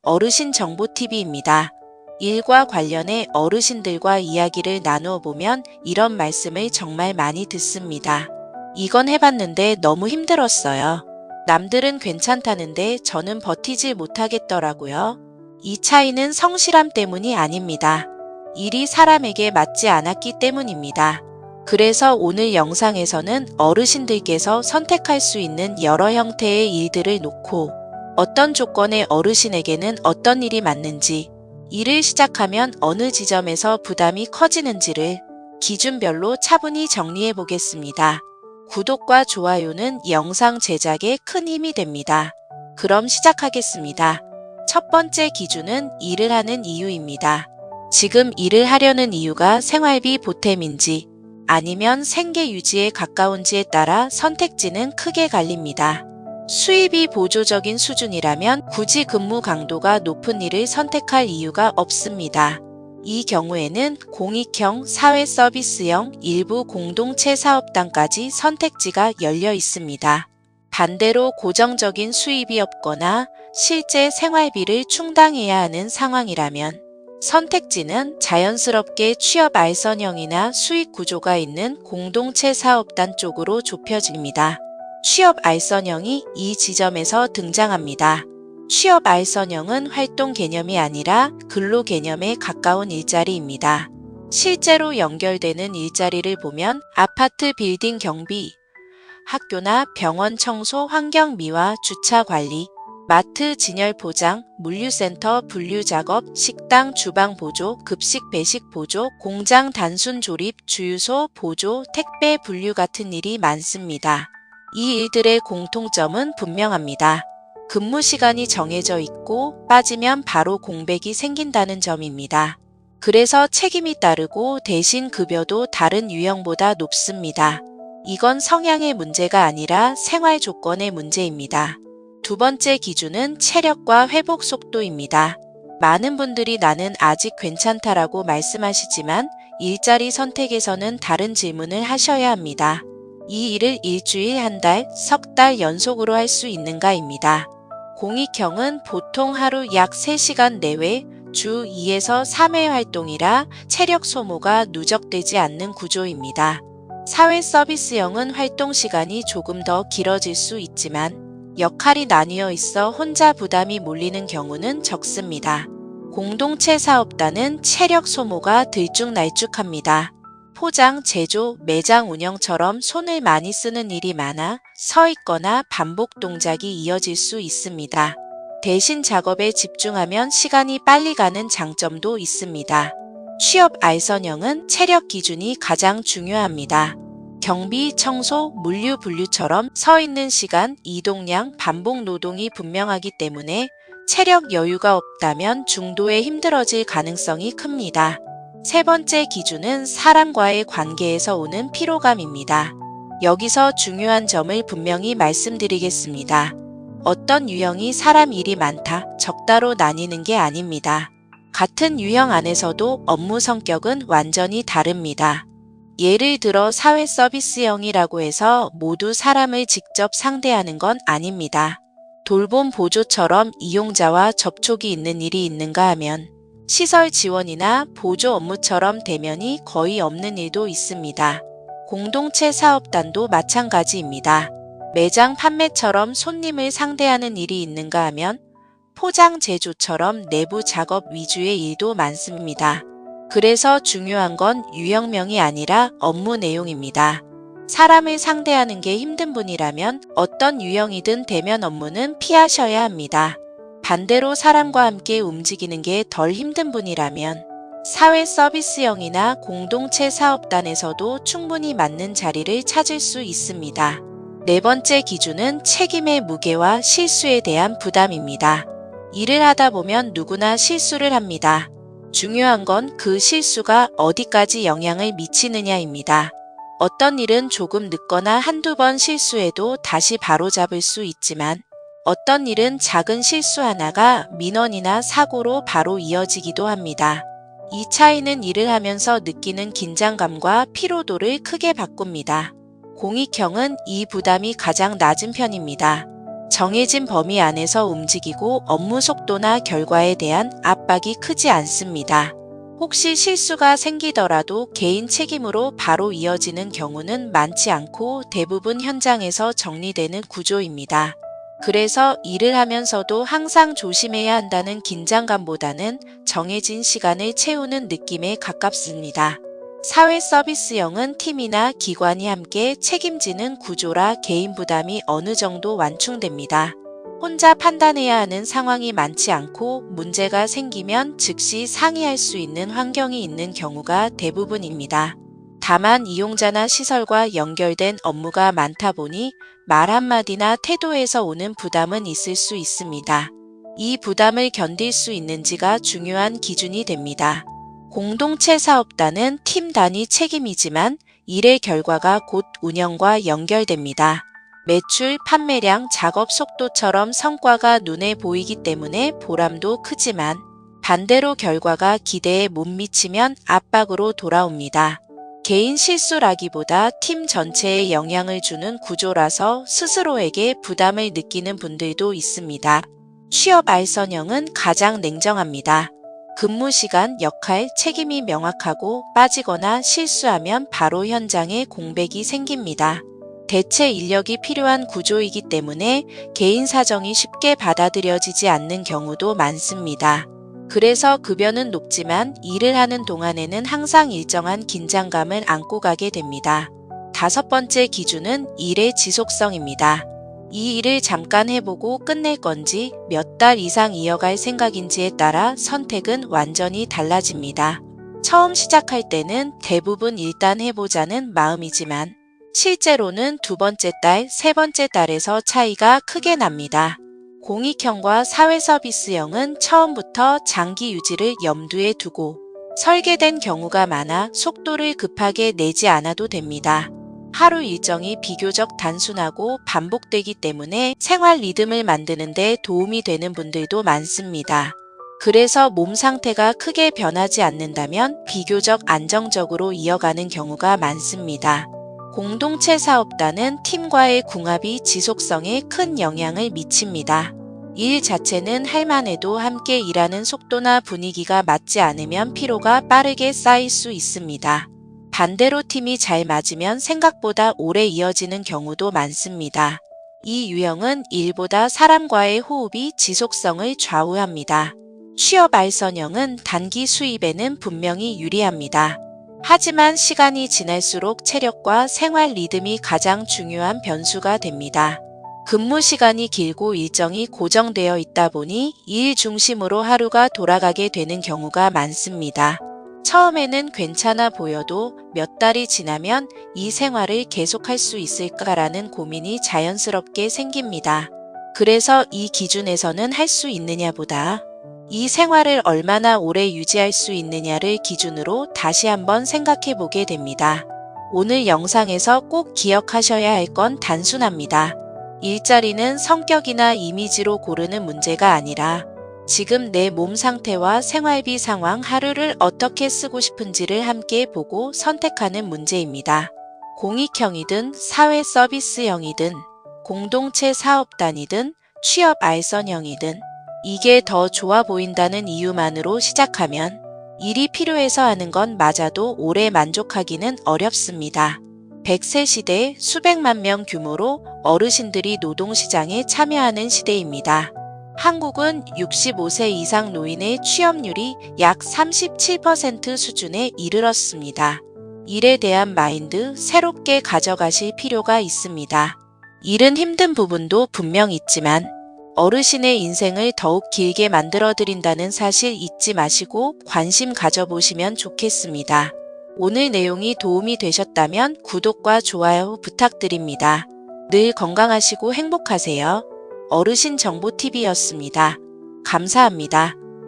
어르신 정보TV입니다. 일과 관련해 어르신들과 이야기를 나누어 보면 이런 말씀을 정말 많이 듣습니다. 이건 해봤는데 너무 힘들었어요. 남들은 괜찮다는데 저는 버티지 못하겠더라고요. 이 차이는 성실함 때문이 아닙니다. 일이 사람에게 맞지 않았기 때문입니다. 그래서 오늘 영상에서는 어르신들께서 선택할 수 있는 여러 형태의 일들을 놓고 어떤 조건의 어르신에게는 어떤 일이 맞는지, 일을 시작하면 어느 지점에서 부담이 커지는지를 기준별로 차분히 정리해 보겠습니다. 구독과 좋아요는 영상 제작에 큰 힘이 됩니다. 그럼 시작하겠습니다. 첫 번째 기준은 일을 하는 이유입니다. 지금 일을 하려는 이유가 생활비 보탬인지 아니면 생계 유지에 가까운지에 따라 선택지는 크게 갈립니다. 수입이 보조적인 수준이라면 굳이 근무 강도가 높은 일을 선택할 이유가 없습니다. 이 경우에는 공익형, 사회서비스형, 일부 공동체 사업단까지 선택지가 열려 있습니다. 반대로 고정적인 수입이 없거나 실제 생활비를 충당해야 하는 상황이라면 선택지는 자연스럽게 취업 알선형이나 수익 구조가 있는 공동체 사업단 쪽으로 좁혀집니다. 취업 알선형이 이 지점에서 등장합니다. 취업 알선형은 활동 개념이 아니라 근로 개념에 가까운 일자리입니다. 실제로 연결되는 일자리를 보면 아파트 빌딩 경비, 학교나 병원 청소 환경 미화 주차 관리, 마트 진열 포장, 물류센터 분류 작업, 식당 주방 보조, 급식 배식 보조, 공장 단순 조립, 주유소 보조, 택배 분류 같은 일이 많습니다. 이 일들의 공통점은 분명합니다. 근무 시간이 정해져 있고 빠지면 바로 공백이 생긴다는 점입니다. 그래서 책임이 따르고 대신 급여도 다른 유형보다 높습니다. 이건 성향의 문제가 아니라 생활 조건의 문제입니다. 두 번째 기준은 체력과 회복 속도입니다. 많은 분들이 나는 아직 괜찮다라고 말씀하시지만 일자리 선택에서는 다른 질문을 하셔야 합니다. 이 일을 일주일, 한 달, 석 달 연속으로 할 수 있는가입니다. 공익형은 보통 하루 약 3시간 내외 주 2에서 3회 활동이라 체력 소모가 누적되지 않는 구조입니다. 사회서비스형은 활동 시간이 조금 더 길어질 수 있지만 역할이 나뉘어 있어 혼자 부담이 몰리는 경우는 적습니다. 공동체 사업단은 체력 소모가 들쭉날쭉합니다. 포장, 제조, 매장 운영처럼 손을 많이 쓰는 일이 많아 서 있거나 반복 동작이 이어질 수 있습니다. 대신 작업에 집중하면 시간이 빨리 가는 장점도 있습니다. 취업 알선형은 체력 기준이 가장 중요합니다. 경비, 청소, 물류 분류처럼 서 있는 시간, 이동량, 반복 노동이 분명하기 때문에 체력 여유가 없다면 중도에 힘들어질 가능성이 큽니다. 세 번째 기준은 사람과의 관계에서 오는 피로감입니다. 여기서 중요한 점을 분명히 말씀드리겠습니다. 어떤 유형이 사람 일이 많다, 적다로 나뉘는 게 아닙니다. 같은 유형 안에서도 업무 성격은 완전히 다릅니다. 예를 들어 사회서비스형이라고 해서 모두 사람을 직접 상대하는 건 아닙니다. 돌봄 보조처럼 이용자와 접촉이 있는 일이 있는가 하면 시설 지원이나 보조 업무처럼 대면이 거의 없는 일도 있습니다. 공동체 사업단도 마찬가지입니다. 매장 판매처럼 손님을 상대하는 일이 있는가 하면 포장 제조처럼 내부 작업 위주의 일도 많습니다. 그래서 중요한 건 유형명이 아니라 업무 내용입니다. 사람을 상대하는 게 힘든 분이라면 어떤 유형이든 대면 업무는 피하셔야 합니다. 반대로 사람과 함께 움직이는 게 덜 힘든 분이라면 사회 서비스형이나 공동체 사업단에서도 충분히 맞는 자리를 찾을 수 있습니다. 네 번째 기준은 책임의 무게와 실수에 대한 부담입니다. 일을 하다 보면 누구나 실수를 합니다. 중요한 건 그 실수가 어디까지 영향을 미치느냐입니다. 어떤 일은 조금 늦거나 한두 번 실수해도 다시 바로잡을 수 있지만 어떤 일은 작은 실수 하나가 민원이나 사고로 바로 이어지기도 합니다. 이 차이는 일을 하면서 느끼는 긴장감과 피로도를 크게 바꿉니다. 공익형은 이 부담이 가장 낮은 편입니다. 정해진 범위 안에서 움직이고 업무 속도나 결과에 대한 압박이 크지 않습니다. 혹시 실수가 생기더라도 개인 책임으로 바로 이어지는 경우는 많지 않고 대부분 현장에서 정리되는 구조입니다. 그래서 일을 하면서도 항상 조심해야 한다는 긴장감보다는 정해진 시간을 채우는 느낌에 가깝습니다. 사회 서비스형은 팀이나 기관이 함께 책임지는 구조라 개인 부담이 어느 정도 완충됩니다. 혼자 판단해야 하는 상황이 많지 않고 문제가 생기면 즉시 상의할 수 있는 환경이 있는 경우가 대부분입니다. 다만 이용자나 시설과 연결된 업무가 많다 보니 말 한마디나 태도에서 오는 부담은 있을 수 있습니다. 이 부담을 견딜 수 있는지가 중요한 기준이 됩니다. 공동체 사업단은 팀 단위 책임이지만 일의 결과가 곧 운영과 연결됩니다. 매출, 판매량, 작업 속도처럼 성과가 눈에 보이기 때문에 보람도 크지만 반대로 결과가 기대에 못 미치면 압박으로 돌아옵니다. 개인 실수라기보다 팀 전체에 영향을 주는 구조라서 스스로에게 부담을 느끼는 분들도 있습니다. 취업 알선형은 가장 냉정합니다. 근무 시간, 역할, 책임이 명확하고 빠지거나 실수하면 바로 현장에 공백이 생깁니다. 대체 인력이 필요한 구조이기 때문에 개인 사정이 쉽게 받아들여지지 않는 경우도 많습니다. 그래서 급여는 높지만 일을 하는 동안에는 항상 일정한 긴장감을 안고 가게 됩니다. 5번째 기준은 일의 지속성입니다. 이 일을 잠깐 해보고 끝낼 건지 몇 달 이상 이어갈 생각인지에 따라 선택은 완전히 달라집니다. 처음 시작할 때는 대부분 일단 해보자는 마음이지만 실제로는 2번째 달, 3번째 달에서 차이가 크게 납니다. 공익형과 사회서비스형은 처음부터 장기 유지를 염두에 두고 설계된 경우가 많아 속도를 급하게 내지 않아도 됩니다. 하루 일정이 비교적 단순하고 반복되기 때문에 생활 리듬을 만드는 데 도움이 되는 분들도 많습니다. 그래서 몸 상태가 크게 변하지 않는다면 비교적 안정적으로 이어가는 경우가 많습니다. 공동체 사업단은 팀과의 궁합이 지속성에 큰 영향을 미칩니다. 일 자체는 할만해도 함께 일하는 속도나 분위기가 맞지 않으면 피로가 빠르게 쌓일 수 있습니다. 반대로 팀이 잘 맞으면 생각보다 오래 이어지는 경우도 많습니다. 이 유형은 일보다 사람과의 호흡이 지속성을 좌우합니다. 취업 알선형은 단기 수입에는 분명히 유리합니다. 하지만 시간이 지날수록 체력과 생활 리듬이 가장 중요한 변수가 됩니다. 근무 시간이 길고 일정이 고정되어 있다 보니 일 중심으로 하루가 돌아가게 되는 경우가 많습니다. 처음에는 괜찮아 보여도 몇 달이 지나면 이 생활을 계속할 수 있을까라는 고민이 자연스럽게 생깁니다. 그래서 이 기준에서는 할 수 있느냐보다 이 생활을 얼마나 오래 유지할 수 있느냐를 기준으로 다시 한번 생각해 보게 됩니다. 오늘 영상에서 꼭 기억하셔야 할 건 단순합니다. 일자리는 성격이나 이미지로 고르는 문제가 아니라 지금 내 몸 상태와 생활비 상황, 하루를 어떻게 쓰고 싶은지를 함께 보고 선택하는 문제입니다. 공익형이든 사회 서비스형이든 공동체 사업단이든 취업 알선형이든 이게 더 좋아 보인다는 이유만으로 시작하면 일이 필요해서 하는 건 맞아도 오래 만족하기는 어렵습니다. 100세 시대 수백만 명 규모로 어르신들이 노동시장에 참여하는 시대입니다. 한국은 65세 이상 노인의 취업률이 약 37% 수준에 이르렀습니다. 일에 대한 마인드 새롭게 가져가실 필요가 있습니다. 일은 힘든 부분도 분명 있지만 어르신의 인생을 더욱 길게 만들어드린다는 사실 잊지 마시고 관심 가져보시면 좋겠습니다. 오늘 내용이 도움이 되셨다면 구독과 좋아요 부탁드립니다. 늘 건강하시고 행복하세요. 어르신 정보 TV였습니다. 감사합니다.